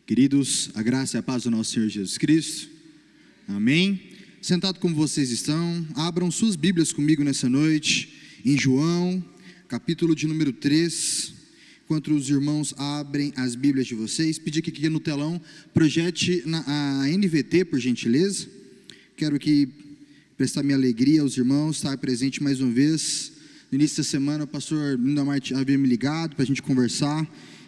Queridos, a graça e a paz do nosso Senhor Jesus Cristo, amém? Sentado como vocês estão, abram suas Bíblias comigo nessa noite, em João, capítulo de número 3, enquanto os irmãos abrem as Bíblias de vocês, pedir que aqui no telão, projete a NVT, por gentileza. Quero aqui prestar minha alegria aos irmãos, estar presente mais uma vez. No início da semana, o pastor Lindamar havia me ligado para a gente conversar,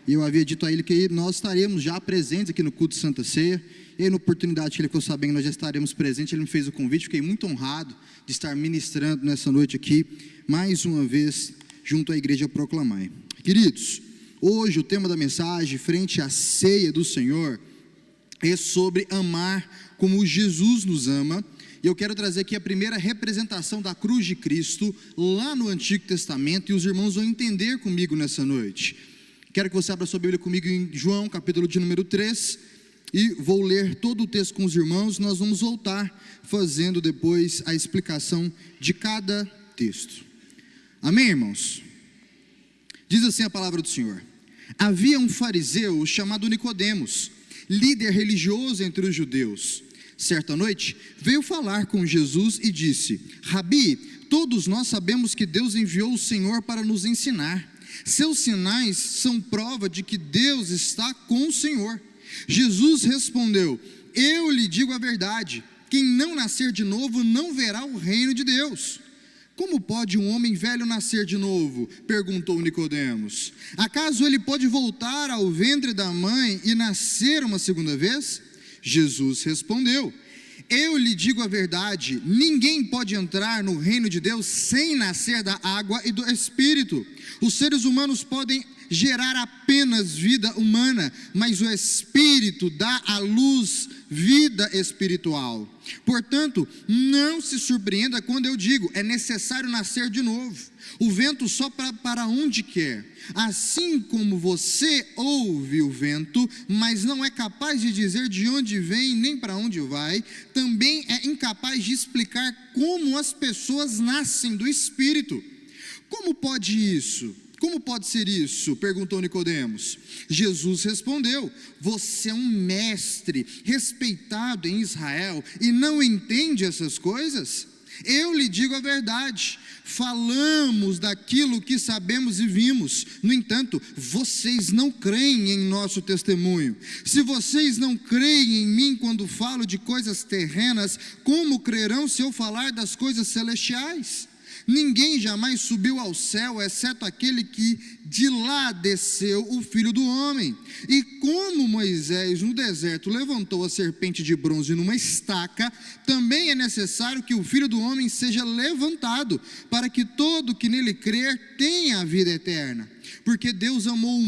e eu havia dito a ele que nós estaremos já presentes aqui no culto de Santa Ceia. E aí, na oportunidade que ele ficou sabendo que nós já estaremos presentes, ele me fez o convite. Fiquei muito honrado de estar ministrando nessa noite aqui, mais uma vez, junto à igreja Proclamai. Queridos, hoje o tema da mensagem, frente à ceia do Senhor, é sobre amar como Jesus nos ama. E eu quero trazer aqui a primeira representação da cruz de Cristo, lá no Antigo Testamento, e os irmãos vão entender comigo nessa noite. Quero que você abra sua Bíblia comigo em João, capítulo de número 3, e vou ler todo o texto com os irmãos. Nós vamos voltar fazendo depois a explicação de cada texto. Amém, irmãos? Diz assim a palavra do Senhor: havia um fariseu chamado Nicodemos, líder religioso entre os judeus. Certa noite veio falar com Jesus e disse: Rabi, todos nós sabemos que Deus enviou o Senhor para nos ensinar. Seus sinais são prova de que Deus está com o Senhor. Jesus respondeu: eu lhe digo a verdade, quem não nascer de novo não verá o reino de Deus. Como pode um homem velho nascer de novo? Perguntou Nicodemos. Acaso ele pode voltar ao ventre da mãe e nascer uma segunda vez? Jesus respondeu: eu lhe digo a verdade, ninguém pode entrar no reino de Deus sem nascer da água e do Espírito. Os seres humanos podem gerar apenas vida humana, mas o Espírito dá à luz vida espiritual. Portanto, não se surpreenda quando eu digo, é necessário nascer de novo. O vento sopra para onde quer. Assim como você ouve o vento, mas não é capaz de dizer de onde vem nem para onde vai, também é incapaz de explicar como as pessoas nascem do Espírito. Como pode isso? Como pode ser isso? Perguntou Nicodemos. Jesus respondeu: você é um mestre respeitado em Israel e não entende essas coisas? Eu lhe digo a verdade, falamos daquilo que sabemos e vimos. No entanto, vocês não creem em nosso testemunho. Se vocês não creem em mim quando falo de coisas terrenas, como crerão se eu falar das coisas celestiais? Ninguém jamais subiu ao céu, exceto aquele que de lá desceu, o Filho do Homem. E como Moisés no deserto levantou a serpente de bronze numa estaca, também é necessário que o Filho do Homem seja levantado, para que todo que nele crer tenha a vida eterna. Porque Deus amou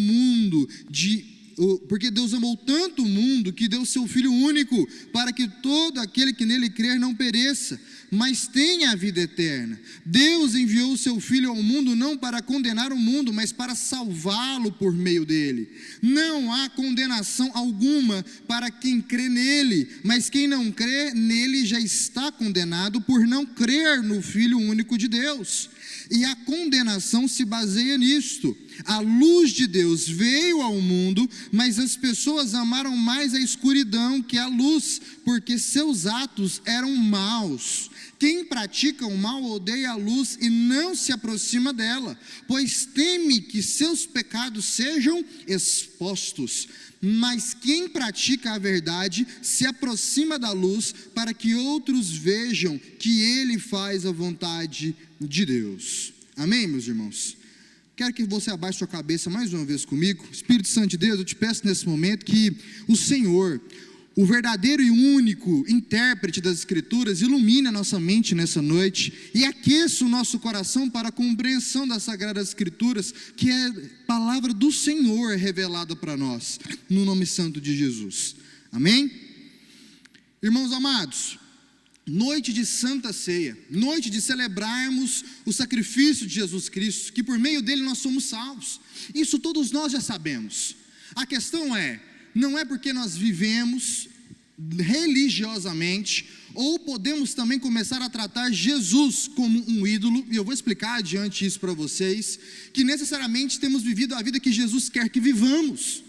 tanto o mundo que deu seu Filho único, para que todo aquele que nele crer não pereça, mas tenha a vida eterna. Deus enviou o seu Filho ao mundo não para condenar o mundo, mas para salvá-lo por meio dele. Não há condenação alguma para quem crê nele, mas quem não crê nele já está condenado por não crer no Filho único de Deus. E a condenação se baseia nisto: a luz de Deus veio ao mundo, mas as pessoas amaram mais a escuridão que a luz, porque seus atos eram maus. Quem pratica o mal odeia a luz e não se aproxima dela, pois teme que seus pecados sejam expostos. Mas quem pratica a verdade se aproxima da luz, para que outros vejam que ele faz a vontade de Deus. Amém, meus irmãos? Quero que você abaixe sua cabeça mais uma vez comigo. Espírito Santo de Deus, eu te peço nesse momento que o Senhor, o verdadeiro e único intérprete das Escrituras, ilumine a nossa mente nessa noite e aqueça o nosso coração para a compreensão das Sagradas Escrituras, que é palavra do Senhor revelada para nós, no nome santo de Jesus. Amém? Irmãos amados, noite de Santa Ceia, noite de celebrarmos o sacrifício de Jesus Cristo, que por meio dele nós somos salvos. Isso todos nós já sabemos. A questão não é porque nós vivemos religiosamente, ou podemos também começar a tratar Jesus como um ídolo, e eu vou explicar adiante isso para vocês, que necessariamente temos vivido a vida que Jesus quer que vivamos,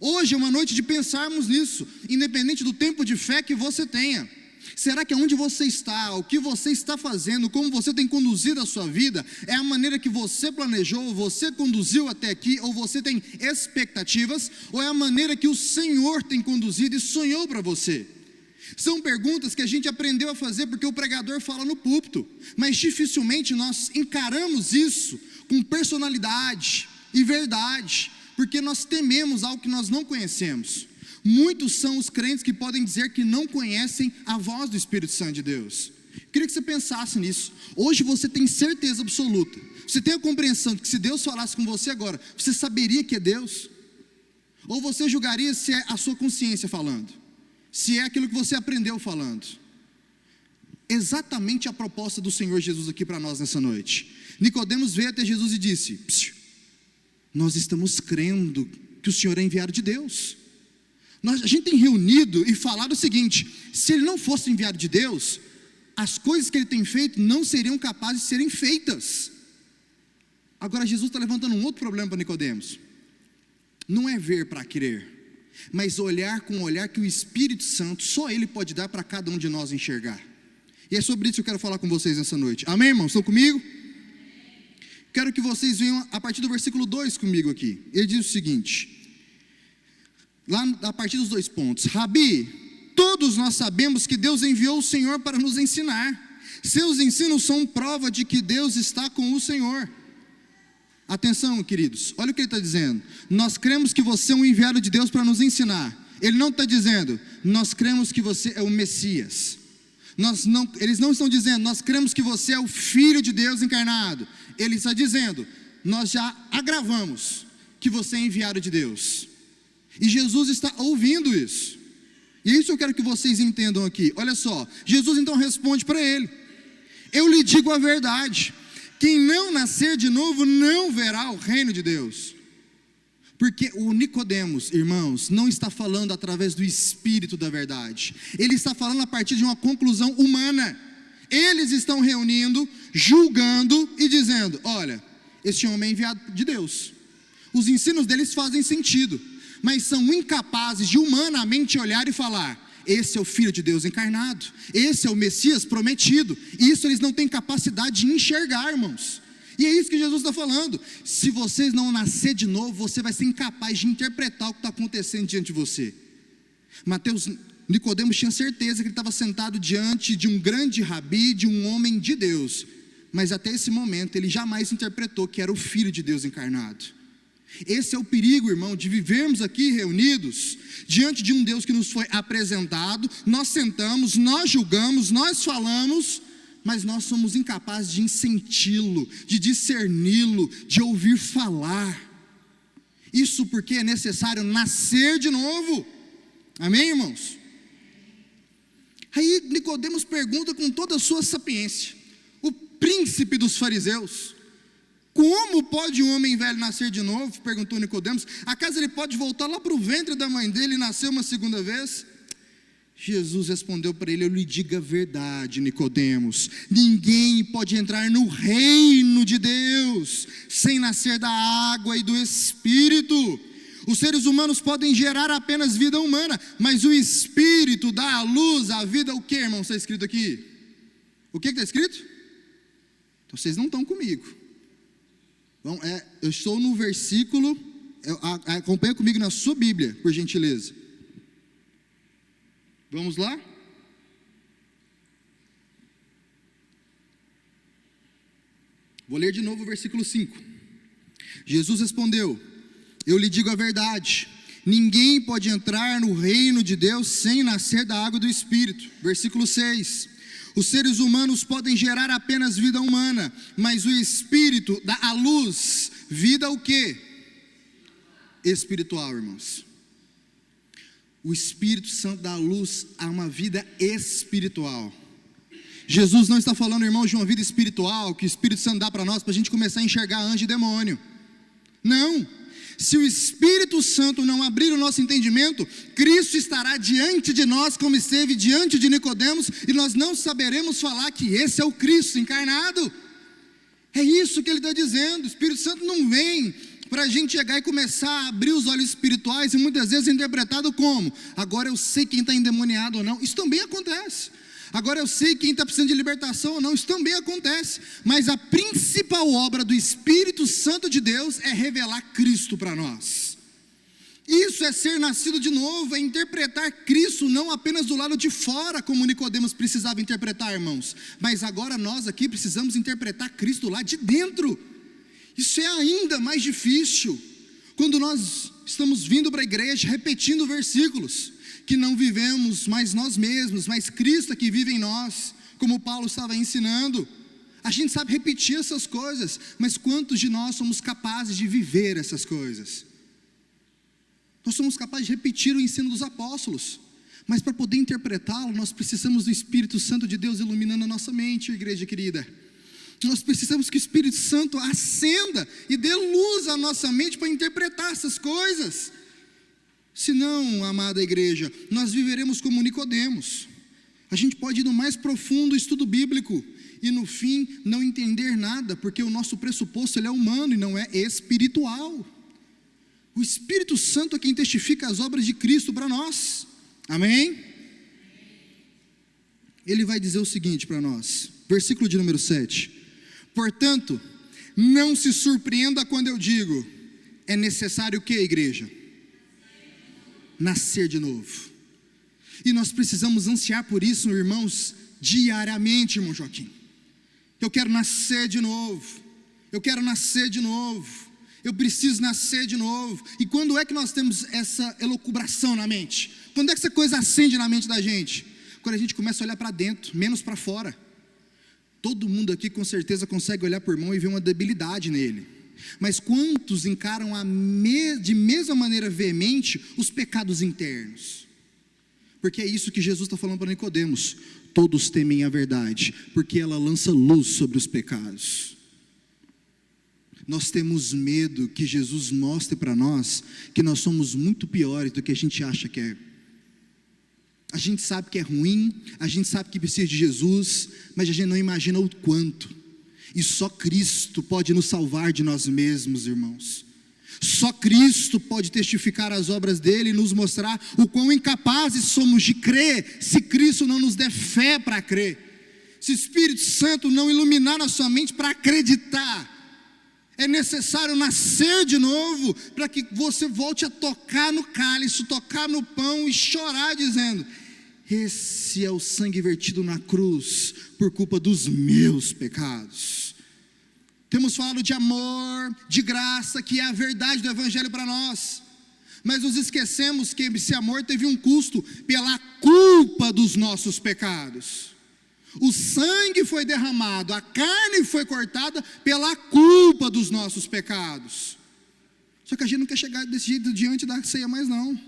Hoje é uma noite de pensarmos nisso, independente do tempo de fé que você tenha. Será que onde você está, o que você está fazendo, como você tem conduzido a sua vida, é a maneira que você planejou, você conduziu até aqui, ou você tem expectativas, ou é a maneira que o Senhor tem conduzido e sonhou para você? São perguntas que a gente aprendeu a fazer porque o pregador fala no púlpito, mas dificilmente nós encaramos isso com personalidade e verdade, porque nós tememos algo que nós não conhecemos. Muitos são os crentes que podem dizer que não conhecem a voz do Espírito Santo de Deus. Queria que você pensasse nisso. Hoje você tem certeza absoluta, você tem a compreensão de que se Deus falasse com você agora, você saberia que é Deus? Ou você julgaria se é a sua consciência falando, se é aquilo que você aprendeu falando? Exatamente a proposta do Senhor Jesus aqui para nós nessa noite. Nicodemos veio até Jesus e disse: nós estamos crendo que o Senhor é enviado de Deus. A gente tem reunido e falado o seguinte: se ele não fosse enviado de Deus, as coisas que ele tem feito não seriam capazes de serem feitas. Agora Jesus está levantando um outro problema para Nicodemos. Não é ver para crer, mas olhar com o olhar que o Espírito Santo, só Ele pode dar para cada um de nós enxergar. E é sobre isso que eu quero falar com vocês nessa noite. Amém, irmãos? Estão comigo? Quero que vocês venham a partir do versículo 2 comigo aqui. Ele diz o seguinte, lá a partir dos 2 pontos: Rabi, todos nós sabemos que Deus enviou o Senhor para nos ensinar. Seus ensinos são prova de que Deus está com o Senhor. Atenção, queridos, olha o que ele está dizendo. Nós cremos que você é um enviado de Deus para nos ensinar. Ele não está dizendo, nós cremos que você é o Messias. Eles não estão dizendo, nós cremos que você é o Filho de Deus encarnado. Ele está dizendo, nós já agravamos que você é enviado de Deus. E Jesus está ouvindo isso. E é isso que eu quero que vocês entendam aqui. Olha só, Jesus então responde para ele: eu lhe digo a verdade, quem não nascer de novo não verá o reino de Deus. Porque o Nicodemos, irmãos, não está falando através do Espírito da verdade. Ele está falando a partir de uma conclusão humana. Eles estão reunindo, julgando e dizendo: olha, este homem é enviado de Deus. Os ensinos deles fazem sentido, mas são incapazes de humanamente olhar e falar: esse é o Filho de Deus encarnado, esse é o Messias prometido. Isso eles não têm capacidade de enxergar, irmãos. E é isso que Jesus está falando. Se vocês não nascer de novo, você vai ser incapaz de interpretar o que está acontecendo diante de você. Nicodemos tinha certeza que ele estava sentado diante de um grande rabi, de um homem de Deus, mas até esse momento ele jamais interpretou que era o Filho de Deus encarnado. Esse é o perigo, irmão, de vivermos aqui reunidos diante de um Deus que nos foi apresentado. Nós sentamos, nós julgamos, nós falamos, mas nós somos incapazes de senti-lo, de discerni-lo, de ouvir falar. Isso porque é necessário nascer de novo. Amém, irmãos? Aí Nicodemos pergunta com toda a sua sapiência, o príncipe dos fariseus: como pode um homem velho nascer de novo? Perguntou Nicodemos. Acaso ele pode voltar lá para o ventre da mãe dele e nascer uma segunda vez? Jesus respondeu para ele: eu lhe digo a verdade, Nicodemos, ninguém pode entrar no reino de Deus sem nascer da água e do Espírito. Os seres humanos podem gerar apenas vida humana, mas o Espírito dá à luz a vida. O que, irmão, está escrito aqui? O que está escrito? Então vocês não estão comigo. Bom, eu estou no versículo, acompanha comigo na sua Bíblia, por gentileza. Vamos lá? Vou ler de novo o versículo 5. Jesus respondeu: eu lhe digo a verdade, ninguém pode entrar no reino de Deus sem nascer da água e do Espírito. Versículo 6. Os seres humanos podem gerar apenas vida humana, mas o Espírito dá à luz vida o quê? Espiritual, irmãos. O Espírito Santo dá à luz a uma vida espiritual. Jesus não está falando, irmãos, de uma vida espiritual que o Espírito Santo dá para nós, para a gente começar a enxergar anjo e demônio. Não. Se o Espírito Santo não abrir o nosso entendimento, Cristo estará diante de nós como esteve diante de Nicodemos, e nós não saberemos falar que esse é o Cristo encarnado. É isso que ele está dizendo. O Espírito Santo não vem para a gente chegar e começar a abrir os olhos espirituais e muitas vezes interpretado como: agora eu sei quem está endemoniado ou não. Isso também acontece. Agora eu sei quem está precisando de libertação ou não. Isso também acontece. Mas a principal obra do Espírito Santo de Deus é revelar Cristo para nós. Isso é ser nascido de novo, é interpretar Cristo não apenas do lado de fora, como Nicodemos precisava interpretar, irmãos, mas agora nós aqui precisamos interpretar Cristo lá de dentro. Isso é ainda mais difícil, quando nós estamos vindo para a igreja, repetindo versículos, que não vivemos mais nós mesmos, mas Cristo é que vive em nós, como Paulo estava ensinando. A gente sabe repetir essas coisas, mas quantos de nós somos capazes de viver essas coisas? Nós somos capazes de repetir o ensino dos apóstolos, mas para poder interpretá-lo, nós precisamos do Espírito Santo de Deus iluminando a nossa mente, igreja querida. Nós precisamos que o Espírito Santo acenda e dê luz à nossa mente para interpretar essas coisas. Senão, amada igreja, nós viveremos como Nicodemos. A gente pode ir no mais profundo estudo bíblico e no fim não entender nada, porque o nosso pressuposto ele é humano e não é espiritual. O Espírito Santo é quem testifica as obras de Cristo para nós, amém? Ele vai dizer o seguinte para nós, versículo de número 7: portanto, não se surpreenda quando eu digo, é necessário o que, igreja? Nascer de novo. E nós precisamos ansiar por isso, irmãos, diariamente, irmão Joaquim. Eu quero nascer de novo, eu quero nascer de novo, eu preciso nascer de novo. E quando é que nós temos essa elucubração na mente? Quando é que essa coisa acende na mente da gente? Quando a gente começa a olhar para dentro, menos para fora. Todo mundo aqui com certeza consegue olhar para o irmão e ver uma debilidade nele. Mas quantos encaram de mesma maneira veemente os pecados internos? Porque é isso que Jesus está falando para Nicodemos. Todos temem a verdade, porque ela lança luz sobre os pecados. Nós temos medo que Jesus mostre para nós que nós somos muito piores do que a gente acha que é. A gente sabe que é ruim, a gente sabe que precisa de Jesus, mas a gente não imagina o quanto. E só Cristo pode nos salvar de nós mesmos, irmãos. Só Cristo pode testificar as obras dele e nos mostrar o quão incapazes somos de crer, se Cristo não nos der fé para crer. Se o Espírito Santo não iluminar a sua mente para acreditar. É necessário nascer de novo, para que você volte a tocar no cálice, tocar no pão e chorar dizendo: esse é o sangue vertido na cruz, por culpa dos meus pecados. Temos falado de amor, de graça, que é a verdade do Evangelho para nós, mas nos esquecemos que esse amor teve um custo, pela culpa dos nossos pecados. O sangue foi derramado, a carne foi cortada pela culpa dos nossos pecados. Só que a gente não quer chegar desse jeito diante da ceia mais não.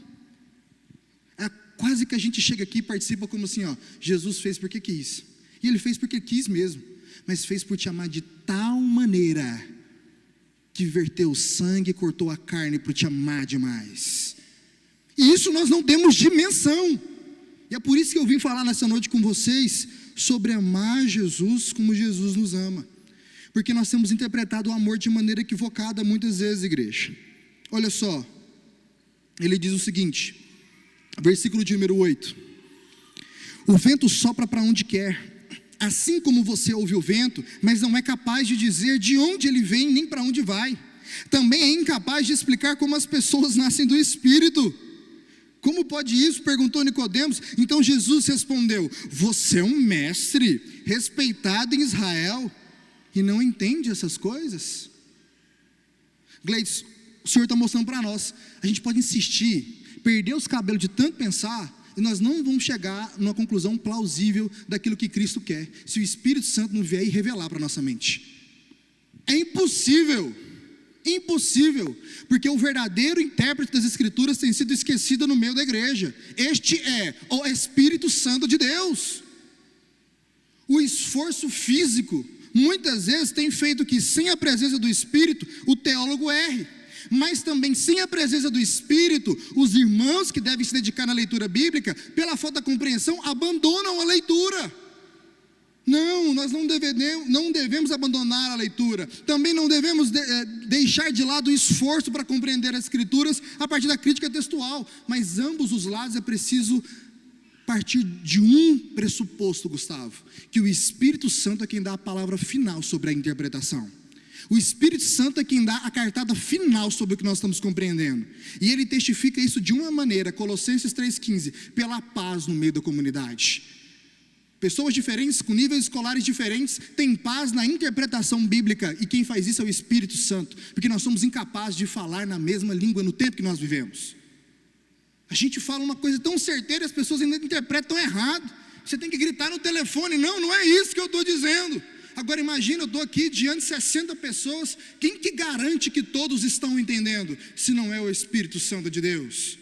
É quase que a gente chega aqui e participa como assim, Jesus fez porque quis. E ele fez porque quis mesmo, mas fez por te amar de tal maneira que verteu o sangue e cortou a carne para te amar demais. E isso nós não temos dimensão. E é por isso que eu vim falar nessa noite com vocês sobre amar Jesus como Jesus nos ama, porque nós temos interpretado o amor de maneira equivocada muitas vezes, igreja. Olha só, ele diz o seguinte, versículo de número 8: o vento sopra para onde quer, assim como você ouve o vento, mas não é capaz de dizer de onde ele vem nem para onde vai. Também é incapaz de explicar como as pessoas nascem do Espírito. Como pode isso? Perguntou Nicodemos. Então Jesus respondeu: você é um mestre respeitado em Israel e não entende essas coisas? Gleides, o Senhor está mostrando para nós, a gente pode insistir, perder os cabelos de tanto pensar, e nós não vamos chegar numa conclusão plausível daquilo que Cristo quer, se o Espírito Santo não vier e revelar para a nossa mente. É impossível, porque o verdadeiro intérprete das Escrituras tem sido esquecido no meio da igreja. Este é o Espírito Santo de Deus. O esforço físico, muitas vezes tem feito que sem a presença do Espírito, o teólogo erre. Mas também sem a presença do Espírito, os irmãos que devem se dedicar na leitura bíblica, pela falta de compreensão, abandonam a leitura. Não, nós não devemos abandonar a leitura. Também não devemos deixar de lado o esforço para compreender as Escrituras a partir da crítica textual. Mas ambos os lados é preciso partir de um pressuposto, Gustavo, que o Espírito Santo é quem dá a palavra final sobre a interpretação. O Espírito Santo é quem dá a cartada final sobre o que nós estamos compreendendo. E ele testifica isso de uma maneira, Colossenses 3,15, pela paz no meio da comunidade. Pessoas diferentes, com níveis escolares diferentes, têm paz na interpretação bíblica, e quem faz isso é o Espírito Santo, porque nós somos incapazes de falar na mesma língua no tempo que nós vivemos. A gente fala uma coisa tão certeira e as pessoas ainda interpretam errado. Você tem que gritar no telefone, não é isso que eu estou dizendo. Agora imagina, eu estou aqui diante de 60 pessoas, quem que garante que todos estão entendendo, se não é o Espírito Santo de Deus?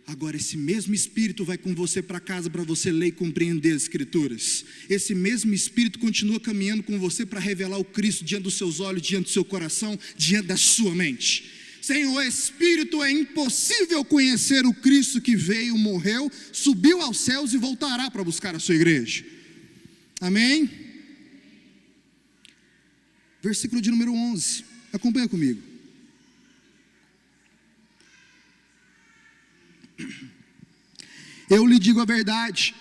Agora esse mesmo Espírito vai com você para casa para você ler e compreender as Escrituras. Esse mesmo Espírito continua caminhando com você para revelar o Cristo diante dos seus olhos, diante do seu coração, diante da sua mente. Sem o Espírito é impossível conhecer o Cristo que veio, morreu, subiu aos céus e voltará para buscar a sua igreja. Amém? Versículo de número 11, acompanha comigo. Eu lhe digo a verdade,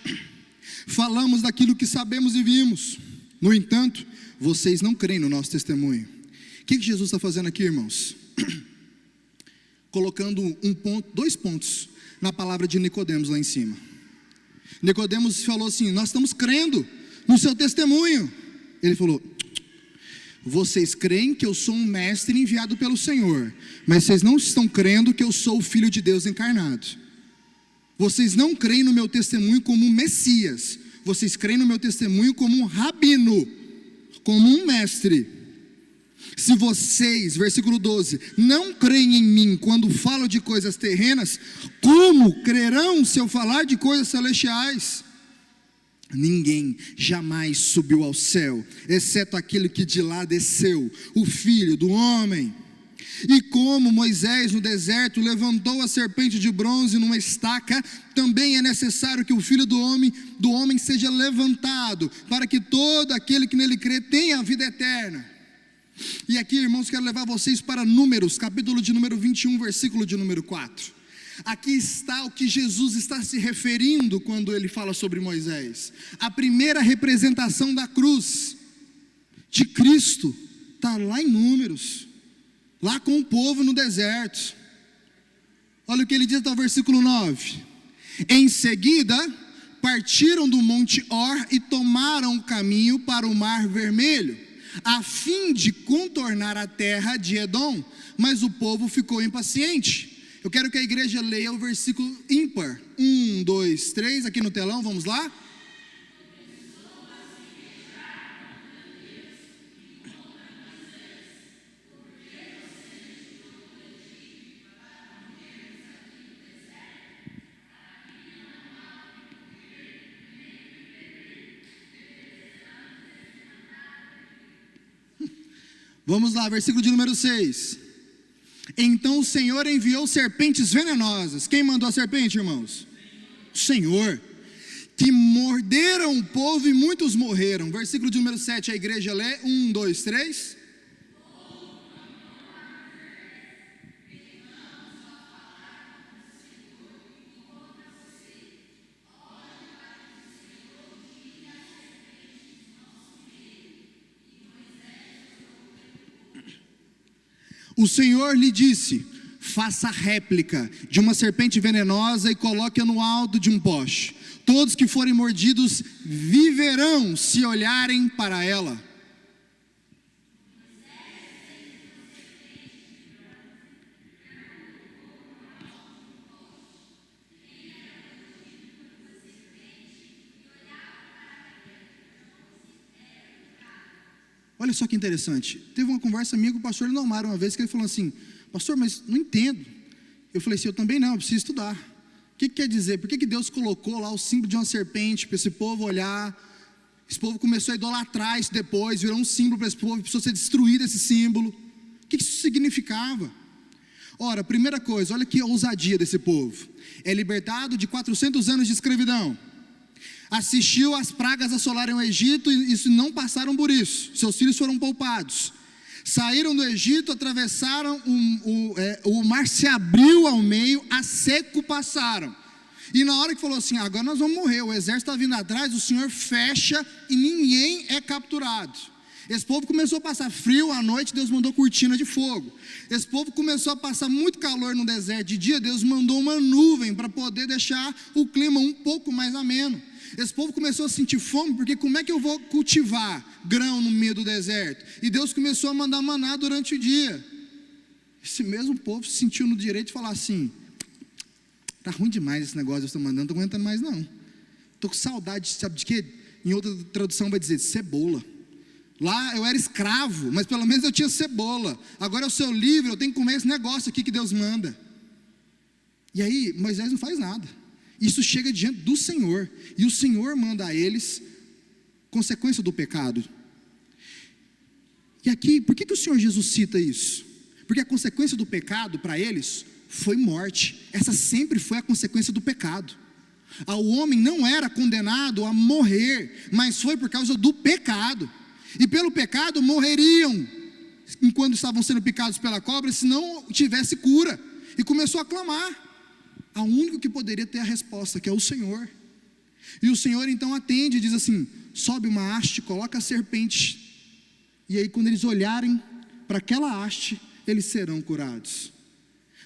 falamos daquilo que sabemos e vimos, no entanto, vocês não creem no nosso testemunho. O que Jesus está fazendo aqui, irmãos? Colocando dois pontos na palavra de Nicodemos lá em cima. Nicodemos falou assim: nós estamos crendo no seu testemunho. Ele falou: vocês creem que eu sou um mestre enviado pelo Senhor, mas vocês não estão crendo que eu sou o Filho de Deus encarnado. Vocês não creem no meu testemunho como um Messias, vocês creem no meu testemunho como um rabino, como um mestre. Se vocês, versículo 12, não creem em mim quando falo de coisas terrenas, como crerão se eu falar de coisas celestiais? Ninguém jamais subiu ao céu, exceto aquele que de lá desceu, o Filho do homem. E como Moisés no deserto levantou a serpente de bronze numa estaca, também é necessário que o Filho do homem seja levantado, para que todo aquele que nele crê tenha a vida eterna. E aqui, irmãos, quero levar vocês para Números, capítulo de número 21, versículo de número 4. Aqui está o que Jesus está se referindo quando ele fala sobre Moisés. A primeira representação da cruz de Cristo está lá em Números, lá com o povo no deserto. Olha o que ele diz até o versículo 9. Em seguida, partiram do monte Or e tomaram o caminho para o mar Vermelho, a fim de contornar a terra de Edom, mas o povo ficou impaciente. Eu quero que a igreja leia o versículo ímpar. 1, 2, 3, aqui no telão, vamos lá? Vamos lá, versículo de número 6. Então o Senhor enviou serpentes venenosas. Quem mandou a serpente, irmãos? O Senhor. Que morderam o povo e muitos morreram. Versículo de número 7, a igreja lê. 1, 2, 3. O Senhor lhe disse: faça réplica de uma serpente venenosa e coloque-a no alto de um poste. Todos que forem mordidos viverão se olharem para ela. Olha só que interessante, teve uma conversa minha com o pastor Lindomar uma vez, que ele falou assim: pastor, mas não entendo. Eu falei assim: eu também não, eu preciso estudar. O que quer dizer? Por que Deus colocou lá o símbolo de uma serpente, para esse povo olhar? Esse povo começou a idolatrar isso depois, virou um símbolo para esse povo, precisou ser destruído esse símbolo. O que isso significava? Ora, primeira coisa, olha que ousadia desse povo. É libertado de 400 anos de escravidão. assistiu às pragas assolarem o Egito e não passaram por isso. Seus filhos foram poupados. Saíram do Egito, atravessaram, o mar se abriu ao meio, a seco passaram. E na hora que falou assim, agora nós vamos morrer, o exército está vindo atrás, o Senhor fecha e ninguém é capturado. Esse povo começou a passar frio à noite, Deus mandou cortina de fogo. Esse povo começou a passar muito calor no deserto. De dia, Deus mandou uma nuvem para poder deixar o clima um pouco mais ameno. Esse povo começou a sentir fome, porque como é que eu vou cultivar grão no meio do deserto? E Deus começou a mandar maná durante o dia. Esse mesmo povo se sentiu no direito de falar assim, está ruim demais esse negócio que eu estou mandando, não estou aguentando mais não. Estou com saudade, sabe de quê? Em outra tradução vai dizer, cebola. Lá eu era escravo, mas pelo menos eu tinha cebola. Agora eu sou livre, eu tenho que comer esse negócio aqui que Deus manda. E aí Moisés não faz nada. Isso chega diante do Senhor. E o Senhor manda a eles consequência do pecado. E aqui, por que o Senhor Jesus cita isso? Porque a consequência do pecado para eles foi morte. Essa sempre foi a consequência do pecado. O homem não era condenado a morrer, mas foi por causa do pecado. E pelo pecado morreriam enquanto estavam sendo picados pela cobra, se não tivesse cura. E começou a clamar ao único que poderia ter a resposta, que é o Senhor. E o Senhor então atende e diz assim, sobe uma haste, coloca a serpente, e aí quando eles olharem para aquela haste, eles serão curados.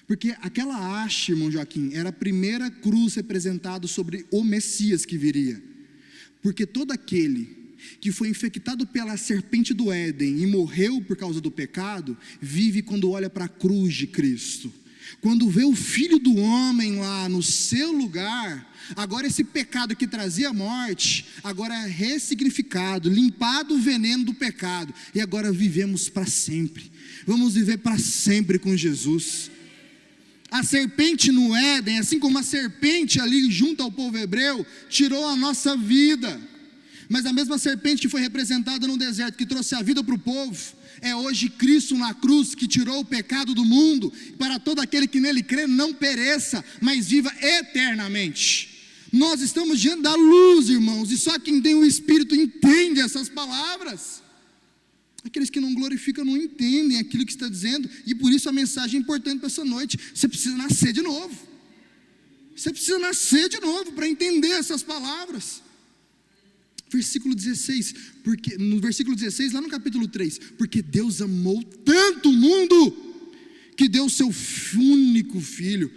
Porque aquela haste, irmão Joaquim, era a primeira cruz representada sobre o Messias que viria. Porque todo aquele que foi infectado pela serpente do Éden e morreu por causa do pecado, vive quando olha para a cruz de Cristo. Quando vê o Filho do Homem lá no seu lugar, agora esse pecado que trazia morte, agora é ressignificado, limpado o veneno do pecado, e agora vivemos para sempre. Vamos viver para sempre com Jesus. A serpente no Éden, assim como a serpente ali junto ao povo hebreu, tirou a nossa vida. Mas a mesma serpente que foi representada no deserto, que trouxe a vida para o povo, é hoje Cristo na cruz, que tirou o pecado do mundo, para todo aquele que nele crê não pereça, mas viva eternamente. Nós estamos diante da luz, irmãos, e só quem tem o Espírito entende essas palavras. Aqueles que não glorificam não entendem aquilo que está dizendo, e por isso a mensagem é importante para essa noite. Você precisa nascer de novo. Você precisa nascer de novo para entender essas palavras. Versículo 16, no versículo 16, lá no capítulo 3, porque Deus amou tanto o mundo, que deu o seu único Filho,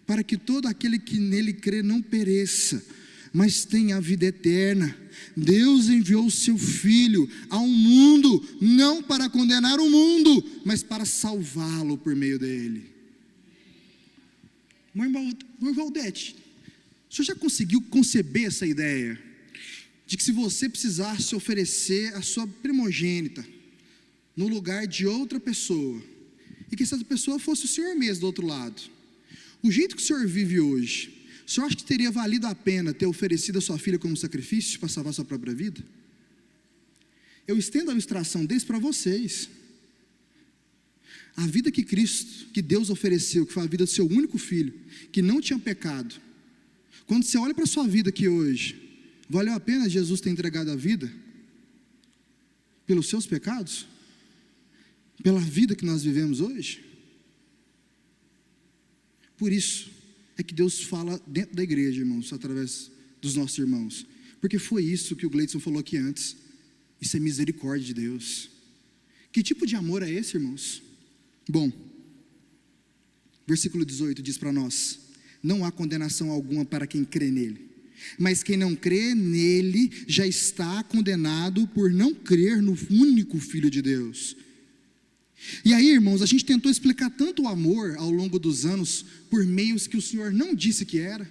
para que todo aquele que nele crê não pereça, mas tenha a vida eterna. Deus enviou o seu Filho ao mundo, não para condenar o mundo, mas para salvá-lo por meio dele. Irmão Valdete, o senhor já conseguiu conceber essa ideia? De que se você precisasse oferecer a sua primogênita no lugar de outra pessoa, e que essa pessoa fosse o senhor mesmo do outro lado, o jeito que o senhor vive hoje, o senhor acha que teria valido a pena ter oferecido a sua filha como sacrifício para salvar a sua própria vida? Eu estendo a ilustração desse para vocês. A vida que Cristo, que Deus ofereceu, que foi a vida do seu único filho, que não tinha pecado, quando você olha para a sua vida aqui hoje, valeu a pena Jesus ter entregado a vida pelos seus pecados? Pela vida que nós vivemos hoje? Por isso é que Deus fala dentro da igreja, irmãos, através dos nossos irmãos. Porque foi isso que o Gleidson falou aqui antes. Isso é misericórdia de Deus. Que tipo de amor é esse, irmãos? Bom, versículo 18 diz para nós, não há condenação alguma para quem crê nele. Mas quem não crê nele já está condenado por não crer no único Filho de Deus. E aí, irmãos, a gente tentou explicar tanto o amor ao longo dos anos por meios que o Senhor não disse que era.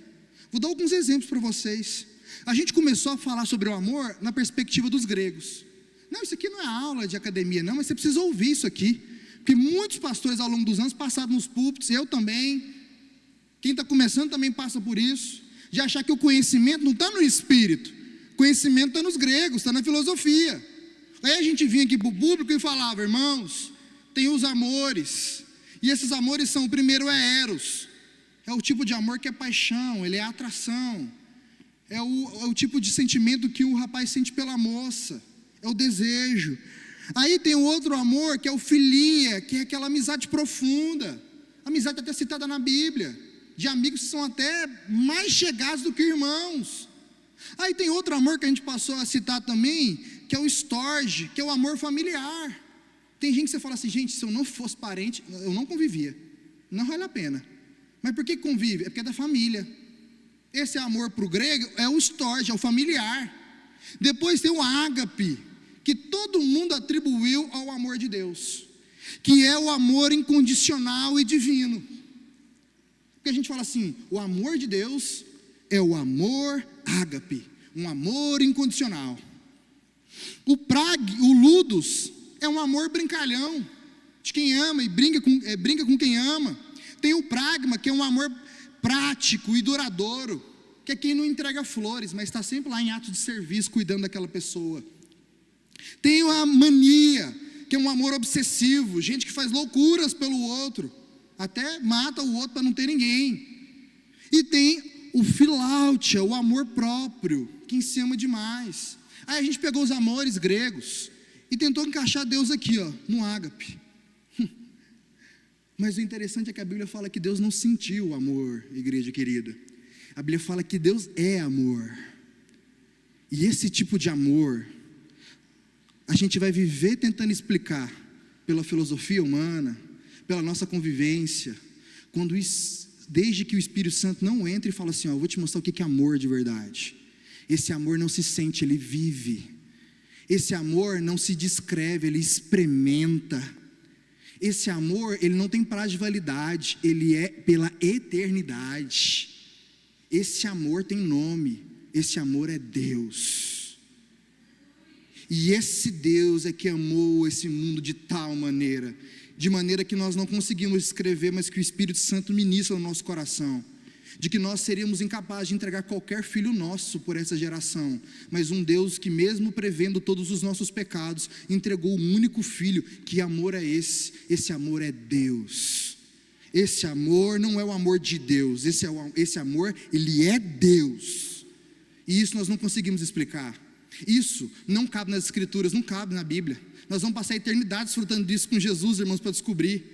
Vou dar alguns exemplos para vocês. A gente começou a falar sobre o amor na perspectiva dos gregos. Não, isso aqui não é aula de academia não, mas você precisa ouvir isso aqui. Porque muitos pastores ao longo dos anos passaram nos púlpitos, eu também. Quem está começando também passa por isso. De achar que o conhecimento não está no espírito, o conhecimento está nos gregos, está na filosofia. Aí a gente vinha aqui para o público e falava, irmãos, tem os amores, e esses amores são, o primeiro é eros, é o tipo de amor que é paixão, ele é atração, É o tipo de sentimento que o rapaz sente pela moça, é o desejo. Aí tem o outro amor, que é o filia, que é aquela amizade profunda, amizade até citada na Bíblia, de amigos que são até mais chegados do que irmãos. Aí tem outro amor que a gente passou a citar também, que é o storge, que é o amor familiar. Tem gente que você fala assim, gente, se eu não fosse parente, eu não convivia, não vale a pena. Mas por que convive? É porque é da família. Esse amor para o grego é o storge, é o familiar. Depois tem o ágape, que todo mundo atribuiu ao amor de Deus, que é o amor incondicional e divino. Porque a gente fala assim, o amor de Deus é o amor ágape, um amor incondicional. O ludus é um amor brincalhão, de quem ama e brinca com quem ama. Tem o pragma, que é um amor prático e duradouro, que é quem não entrega flores, mas está sempre lá em ato de serviço, cuidando daquela pessoa. Tem a mania, que é um amor obsessivo, gente que faz loucuras pelo outro, até mata o outro para não ter ninguém. E tem o filautia, o amor próprio, quem se ama demais. Aí a gente pegou os amores gregos e tentou encaixar Deus aqui, no ágape. Mas o interessante é que a Bíblia fala que Deus não sentiu o amor, igreja querida. A Bíblia fala que Deus é amor. E esse tipo de amor, a gente vai viver tentando explicar pela filosofia humana, pela nossa convivência, desde que o Espírito Santo não entra e fala assim, eu vou te mostrar o que é amor de verdade. Esse amor não se sente, ele vive. Esse amor não se descreve, ele experimenta. Esse amor, ele não tem prazo de validade, ele é pela eternidade. Esse amor tem nome, esse amor é Deus. E esse Deus é que amou esse mundo de tal maneira, de maneira que nós não conseguimos escrever, mas que o Espírito Santo ministra no nosso coração, de que nós seríamos incapazes de entregar qualquer filho nosso por essa geração, mas um Deus que mesmo prevendo todos os nossos pecados, entregou o único filho. Que amor é esse? Esse amor é Deus. Esse amor não é o amor de Deus, esse amor, ele é Deus, e isso nós não conseguimos explicar. Isso não cabe nas escrituras, não cabe na Bíblia. Nós vamos passar a eternidade desfrutando disso com Jesus, irmãos, para descobrir.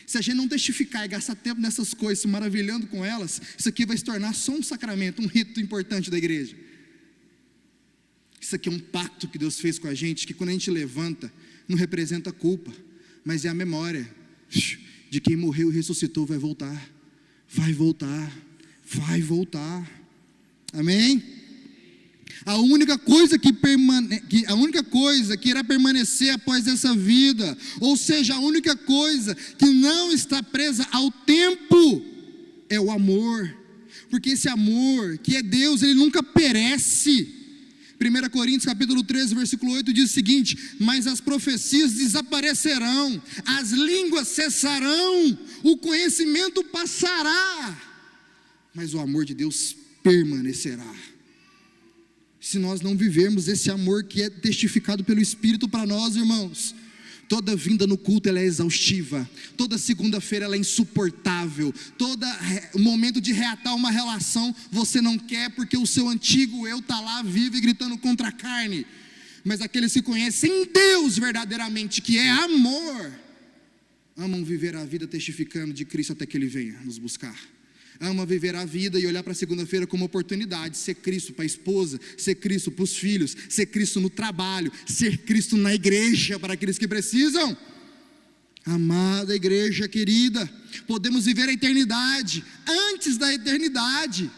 Se a gente não testificar e gastar tempo nessas coisas, se maravilhando com elas, isso aqui vai se tornar só um sacramento, um rito importante da igreja. Isso aqui é um pacto que Deus fez com a gente, que quando a gente levanta, não representa culpa, mas é a memória de quem morreu e ressuscitou. Vai voltar, vai voltar, vai voltar. Amém? A única coisa que irá permanecer após essa vida, ou seja, a única coisa que não está presa ao tempo, é o amor. Porque esse amor, que é Deus, ele nunca perece. 1 Coríntios capítulo 13, versículo 8 diz o seguinte: mas as profecias desaparecerão, as línguas cessarão, o conhecimento passará, mas o amor de Deus permanecerá. Se nós não vivermos esse amor que é testificado pelo Espírito para nós, irmãos, toda vinda no culto ela é exaustiva, toda segunda-feira ela é insuportável, todo momento de reatar uma relação você não quer, porque o seu antigo eu está lá vivo e gritando contra a carne. Mas aqueles que conhecem Deus verdadeiramente, que é amor, amam viver a vida testificando de Cristo até que Ele venha nos buscar. Ama viver a vida e olhar para a segunda-feira como oportunidade, ser Cristo para a esposa, ser Cristo para os filhos, ser Cristo no trabalho, ser Cristo na igreja para aqueles que precisam. Amada igreja querida, podemos viver a eternidade antes da eternidade.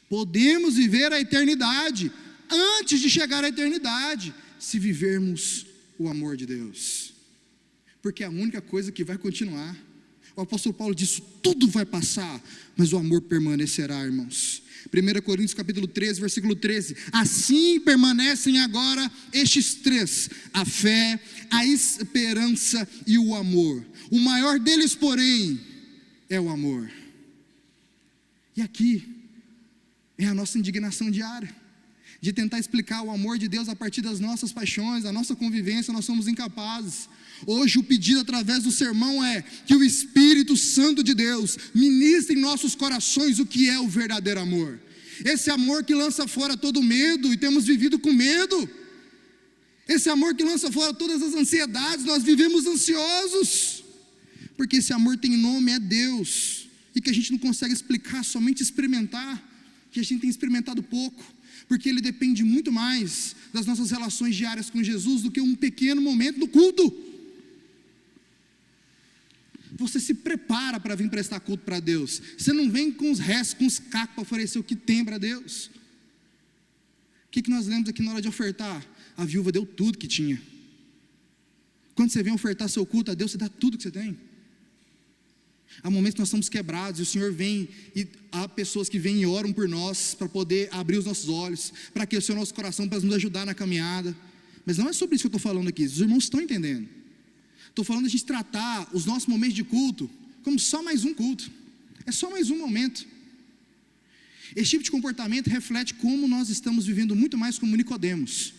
Podemos viver a eternidade antes de chegar à eternidade, se vivermos o amor de Deus, porque é a única coisa que vai continuar. O apóstolo Paulo disse, tudo vai passar, mas o amor permanecerá, irmãos. 1 Coríntios capítulo 13, versículo 13, assim permanecem agora estes três: a fé, a esperança e o amor. O maior deles, porém, é o amor. E aqui é a nossa indignação diária, de tentar explicar o amor de Deus a partir das nossas paixões, a nossa convivência. Nós somos incapazes. Hoje o pedido através do sermão é que o Espírito Santo de Deus ministre em nossos corações o que é o verdadeiro amor. Esse amor que lança fora todo medo, e temos vivido com medo. Esse amor que lança fora todas as ansiedades, nós vivemos ansiosos. Porque esse amor tem nome, é Deus. E que a gente não consegue explicar, somente experimentar. Que a gente tem experimentado pouco. Porque ele depende muito mais das nossas relações diárias com Jesus do que um pequeno momento no culto. Você se prepara para vir prestar culto para Deus. Você não vem com os restos, com os cacos para oferecer o que tem para Deus. O que nós lemos aqui na hora de ofertar? A viúva deu tudo que tinha. Quando você vem ofertar seu culto a Deus, você dá tudo que você tem. Há momentos que nós estamos quebrados, e o Senhor vem, e há pessoas que vêm e oram por nós, para poder abrir os nossos olhos, para aquecer o nosso coração, para nos ajudar na caminhada. Mas não é sobre isso que eu estou falando aqui, os irmãos estão entendendo. Estou falando de a gente tratar os nossos momentos de culto como só mais um culto. É só mais um momento. Esse tipo de comportamento reflete como nós estamos vivendo muito mais como Nicodemos,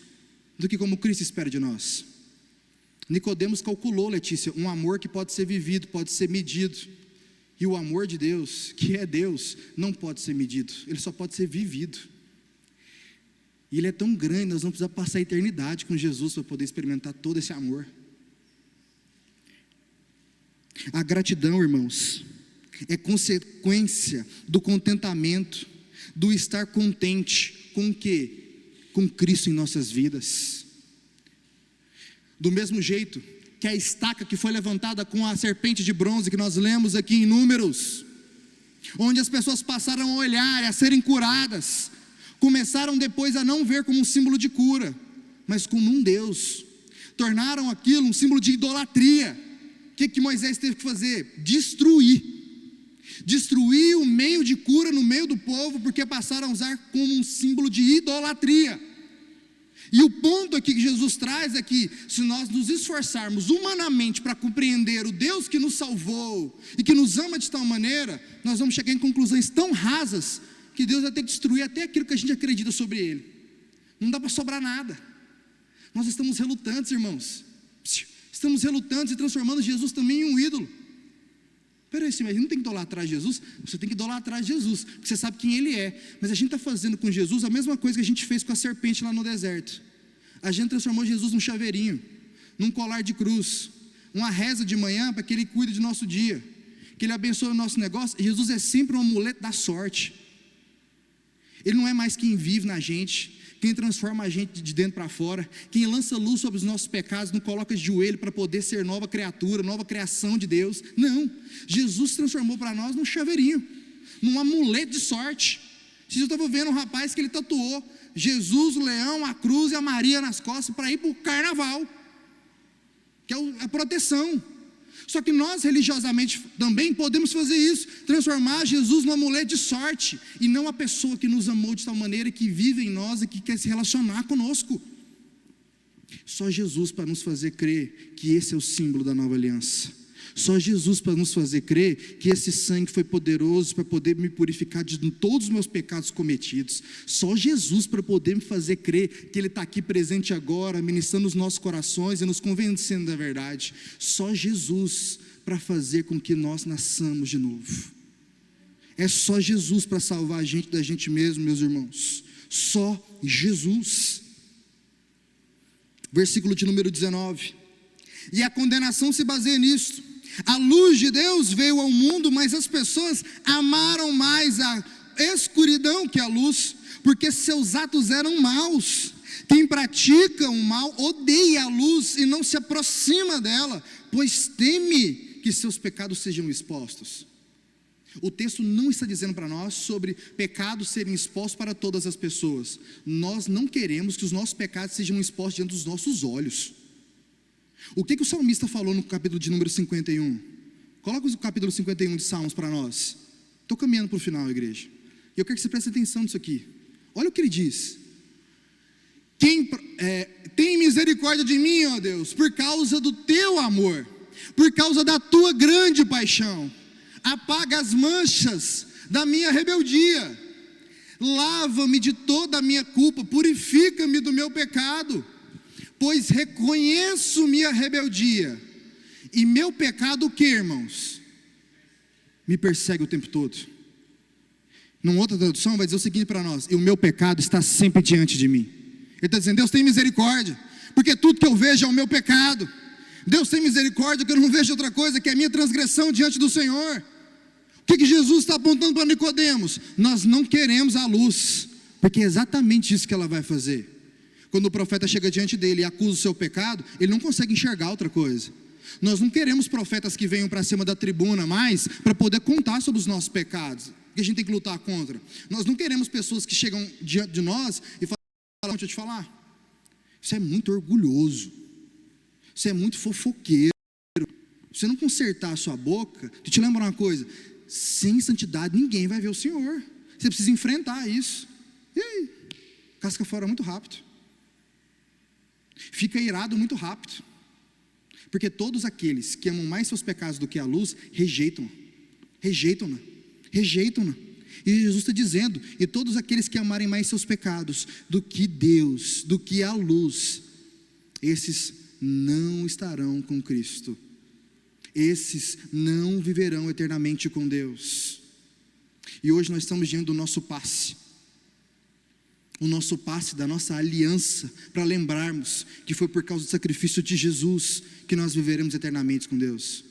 do que como Cristo espera de nós. Nicodemos calculou, Letícia, um amor que pode ser vivido, pode ser medido. E o amor de Deus, que é Deus, não pode ser medido, ele só pode ser vivido. E ele é tão grande, nós vamos precisar passar a eternidade com Jesus para poder experimentar todo esse amor. A gratidão, irmãos, é consequência do contentamento, do estar contente com o quê? Com Cristo em nossas vidas. Do mesmo jeito que a estaca que foi levantada com a serpente de bronze, que nós lemos aqui em Números, onde as pessoas passaram a olhar e a serem curadas, começaram depois a não ver como um símbolo de cura, mas como um Deus, tornaram aquilo um símbolo de idolatria. O que Moisés teve que fazer? Destruir o meio de cura no meio do povo, porque passaram a usar como um símbolo de idolatria. E o ponto aqui que Jesus traz é que, se nós nos esforçarmos humanamente para compreender o Deus que nos salvou e que nos ama de tal maneira, nós vamos chegar em conclusões tão rasas que Deus vai ter que destruir até aquilo que a gente acredita sobre Ele. Não dá para sobrar nada. Nós estamos relutantes, irmãos. Estamos relutantes e transformando Jesus também em um ídolo. Peraí, mas não tem que idolatrar Jesus? Você tem que idolatrar Jesus, porque você sabe quem Ele é. Mas a gente está fazendo com Jesus a mesma coisa que a gente fez com a serpente lá no deserto. A gente transformou Jesus num chaveirinho, num colar de cruz, uma reza de manhã para que Ele cuide do nosso dia, que Ele abençoe o nosso negócio. Jesus é sempre um amuleto da sorte. Ele não é mais quem vive na gente, quem transforma a gente de dentro para fora, quem lança luz sobre os nossos pecados, não coloca de joelho para poder ser nova criatura, nova criação de Deus. Não, Jesus se transformou para nós num chaveirinho, num amuleto de sorte. Eu estava vendo um rapaz que ele tatuou Jesus, o leão, a cruz e a Maria nas costas para ir para o carnaval, que é a proteção. Só que nós religiosamente também podemos fazer isso, transformar Jesus num amuleto de sorte, e não a pessoa que nos amou de tal maneira, que vive em nós e que quer se relacionar conosco. Só Jesus para nos fazer crer que esse é o símbolo da nova aliança. Só Jesus para nos fazer crer que esse sangue foi poderoso para poder me purificar de todos os meus pecados cometidos. Só Jesus para poder me fazer crer que Ele está aqui presente agora, ministrando os nossos corações e nos convencendo da verdade. Só Jesus para fazer com que nós nasçamos de novo. É só Jesus para salvar a gente da gente mesmo, meus irmãos. Só Jesus. Versículo de número 19. E a condenação se baseia nisto. A luz de Deus veio ao mundo, mas as pessoas amaram mais a escuridão que a luz, porque seus atos eram maus. Quem pratica o mal odeia a luz e não se aproxima dela, pois teme que seus pecados sejam expostos. O texto não está dizendo para nós sobre pecados serem expostos para todas as pessoas. Nós não queremos que os nossos pecados sejam expostos diante dos nossos olhos. O que o salmista falou no capítulo de número 51? Coloca o capítulo 51 de Salmos para nós. Estou caminhando para o final, igreja. E eu quero que você preste atenção nisso aqui. Olha o que ele diz. Tem misericórdia de mim, ó Deus, por causa do teu amor, por causa da tua grande paixão. Apaga as manchas da minha rebeldia. Lava-me de toda a minha culpa, purifica-me do meu pecado. Pois reconheço minha rebeldia, e meu pecado o que, irmãos? Me persegue o tempo todo. Numa outra tradução vai dizer o seguinte para nós: e o meu pecado está sempre diante de mim. Ele está dizendo: Deus tem misericórdia, porque tudo que eu vejo é o meu pecado. Deus tem misericórdia, que eu não vejo outra coisa que a minha transgressão diante do Senhor. O que Jesus está apontando para Nicodemos? Nós não queremos a luz, porque é exatamente isso que ela vai fazer. Quando o profeta chega diante dele e acusa o seu pecado, ele não consegue enxergar outra coisa. Nós não queremos profetas que venham para cima da tribuna mais para poder contar sobre os nossos pecados, que a gente tem que lutar contra. Nós não queremos pessoas que chegam diante de nós e falam: deixa eu te falar, você é muito orgulhoso, você é muito fofoqueiro. Você não consertar a sua boca, deixa eu te lembrar uma coisa: sem santidade ninguém vai ver o Senhor. Você precisa enfrentar isso. E aí? Casca fora muito rápido. Fica irado muito rápido. Porque todos aqueles que amam mais seus pecados do que a luz, rejeitam-na. E Jesus está dizendo: e todos aqueles que amarem mais seus pecados do que Deus, do que a luz, esses não estarão com Cristo. Esses não viverão eternamente com Deus. E hoje nós estamos diante do nosso passe. O nosso passe da nossa aliança, para lembrarmos que foi por causa do sacrifício de Jesus que nós viveremos eternamente com Deus.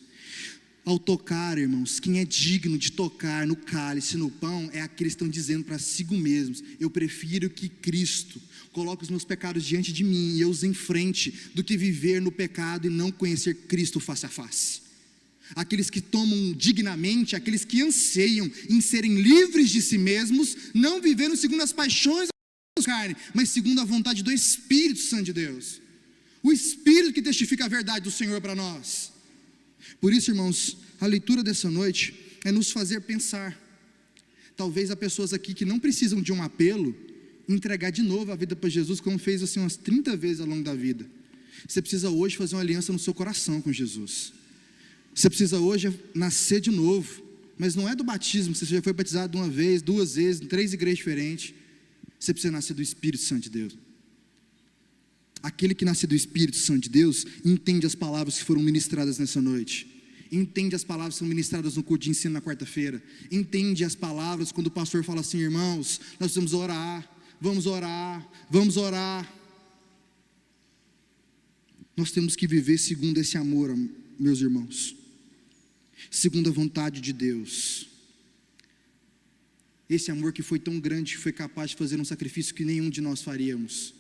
Ao tocar, irmãos, quem é digno de tocar no cálice, no pão, é aqueles que estão dizendo para si mesmos: eu prefiro que Cristo coloque os meus pecados diante de mim e eu os enfrente, do que viver no pecado e não conhecer Cristo face a face. Aqueles que tomam dignamente, aqueles que anseiam em serem livres de si mesmos, não vivendo segundo as paixões da carne, mas segundo a vontade do Espírito Santo de Deus. O Espírito que testifica a verdade do Senhor para nós. Por isso, irmãos, a leitura dessa noite é nos fazer pensar. Talvez há pessoas aqui que não precisam de um apelo, entregar de novo a vida para Jesus, como fez assim umas 30 vezes ao longo da vida. Você precisa hoje fazer uma aliança no seu coração com Jesus. Você precisa hoje nascer de novo, mas não é do batismo, você já foi batizado uma vez, 2 vezes, em 3 igrejas diferentes. Você precisa nascer do Espírito Santo de Deus. Aquele que nasce do Espírito Santo de Deus entende as palavras que foram ministradas nessa noite, entende as palavras que são ministradas no culto de ensino na quarta-feira, entende as palavras quando o pastor fala assim: irmãos, nós precisamos orar, vamos orar. Nós temos que viver segundo esse amor, meus irmãos, segundo a vontade de Deus. Esse amor que foi tão grande, que foi capaz de fazer um sacrifício que nenhum de nós faríamos,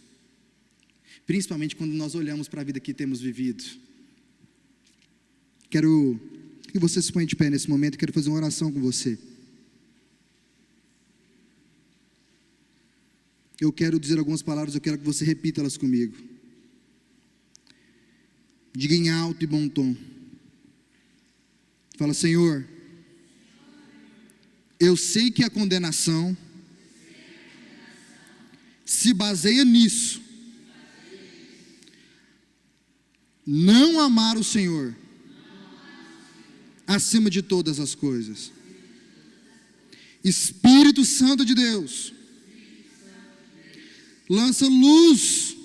principalmente quando nós olhamos para a vida que temos vivido. Quero que você se ponha de pé nesse momento, quero fazer uma oração com você. Eu quero dizer algumas palavras, eu quero que você repita elas comigo. Diga em alto e bom tom. Fala: Senhor, eu sei que a condenação se baseia nisso. Não amar o Senhor acima de todas as coisas. Espírito Santo de Deus, lança luz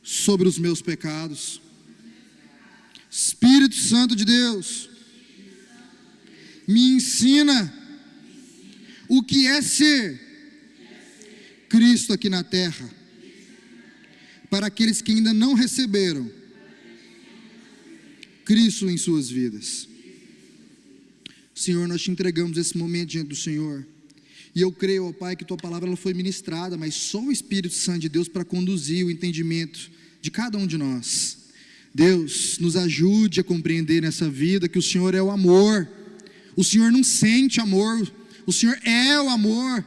sobre os meus pecados. Espírito Santo de Deus, me ensina o que é ser Cristo aqui na terra, para aqueles que ainda não receberam Cristo em suas vidas. Senhor, nós te entregamos esse momento diante do Senhor, e eu creio, ó Pai, que tua palavra ela foi ministrada, mas só o Espírito Santo de Deus para conduzir o entendimento de cada um de nós. Deus, nos ajude a compreender nessa vida que o Senhor é o amor. O Senhor não sente amor, o Senhor é o amor.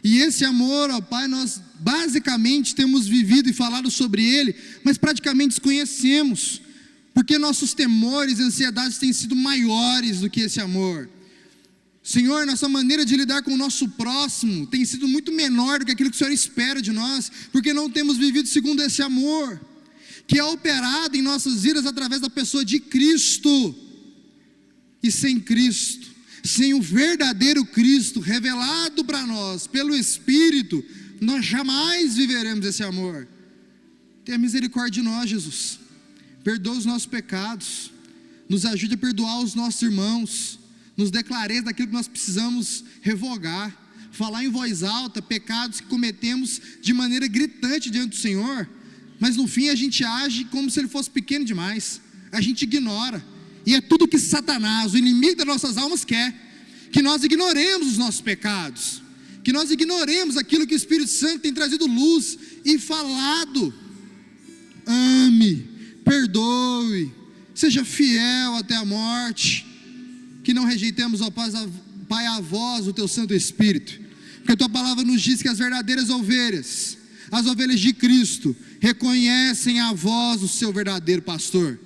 E esse amor, ó Pai, nós basicamente temos vivido e falado sobre ele, mas praticamente desconhecemos, porque nossos temores e ansiedades têm sido maiores do que esse amor. Senhor, nossa maneira de lidar com o nosso próximo tem sido muito menor do que aquilo que o Senhor espera de nós, porque não temos vivido segundo esse amor, que é operado em nossas vidas através da pessoa de Cristo. E sem Cristo, sem o verdadeiro Cristo revelado para nós pelo Espírito, nós jamais viveremos esse amor. Tenha misericórdia de nós, Jesus. Perdoa os nossos pecados, nos ajude a perdoar os nossos irmãos, nos dê clareza daquilo que nós precisamos revogar, falar em voz alta pecados que cometemos de maneira gritante diante do Senhor, mas no fim a gente age como se ele fosse pequeno demais, a gente ignora, e é tudo que Satanás, o inimigo das nossas almas, quer, que nós ignoremos os nossos pecados, que nós ignoremos aquilo que o Espírito Santo tem trazido luz e falado. Ame, perdoe, seja fiel até a morte, que não rejeitemos, ó Pai, a voz do Teu Santo Espírito, porque a Tua palavra nos diz que as verdadeiras ovelhas, as ovelhas de Cristo, reconhecem a voz do seu verdadeiro pastor.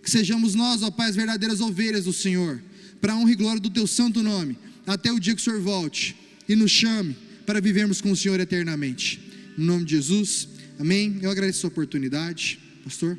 Que sejamos nós, ó Pai, as verdadeiras ovelhas do Senhor, para a honra e glória do Teu santo nome, até o dia que o Senhor volte e nos chame para vivermos com o Senhor eternamente. Em nome de Jesus, amém. Eu agradeço a oportunidade, pastor.